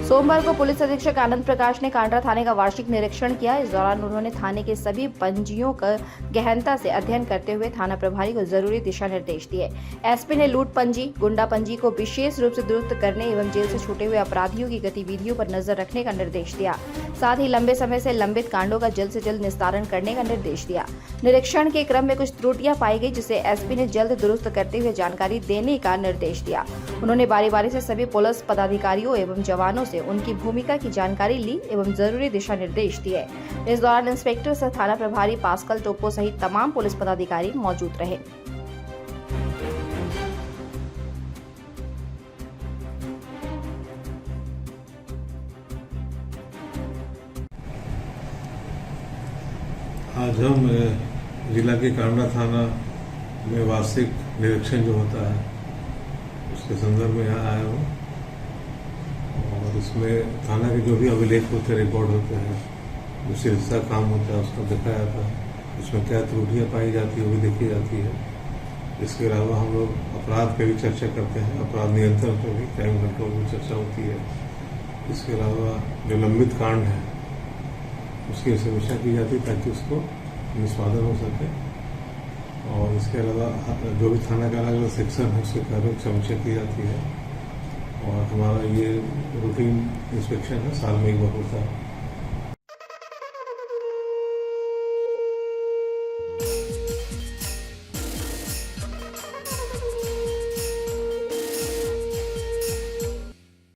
सोमवार को पुलिस अधीक्षक आनंद प्रकाश ने कांड्रा थाने का वार्षिक निरीक्षण किया। इस दौरान उन्होंने थाने के सभी पंजियों का गहनता से अध्ययन करते हुए थाना प्रभारी को जरूरी दिशा निर्देश दिए। एसपी ने लूट पंजी, गुंडा पंजी को विशेष रूप से दुरुस्त करने एवं जेल से छूटे हुए अपराधियों की गतिविधियों पर नजर रखने का निर्देश दिया। साथ ही लंबे समय से लंबित कांडों का जल्द से जल्द निस्तारण करने का निर्देश दिया। निरीक्षण के क्रम में कुछ त्रुटियां पाई गई, जिसे एसपी ने जल्द दुरुस्त करते हुए जानकारी देने का निर्देश दिया। उन्होंने बारी बारी से सभी पुलिस पदाधिकारियों एवं जवानों से उनकी भूमिका की जानकारी ली एवं जरूरी दिशा निर्देश दिए। इस दौरान इंस्पेक्टर सह थाना प्रभारी पास्कल टोप्पो सहित तमाम पुलिस पदाधिकारी मौजूद रहे। आज हम जिला के कांडा थाना में वार्षिक निरीक्षण जो होता है उसके संदर्भ में यहाँ आया हूँ और इसमें थाना के जो भी अभिलेख होते हैं, रिकॉर्ड होते हैं, जो सिलसिला काम होता है उसका देखा जाता है। उसमें क्या त्रुटियाँ पाई जाती है वो भी देखी जाती है। इसके अलावा हम लोग अपराध पर भी चर्चा करते हैं, अपराध नियंत्रण पर भी, क्राइम कंट्रोल में चर्चा होती है। इसके अलावा जो लंबित कांड है उसकी समीक्षा की जाती है ताकि उसको निष्पादन हो सके। और इसके अलावा जो भी थाना का अलग अलग सेक्शन है उसके कार्यों की समीक्षा की जाती है। और हमारा ये रूटीन इंस्पेक्शन है, साल में एक बार होता है।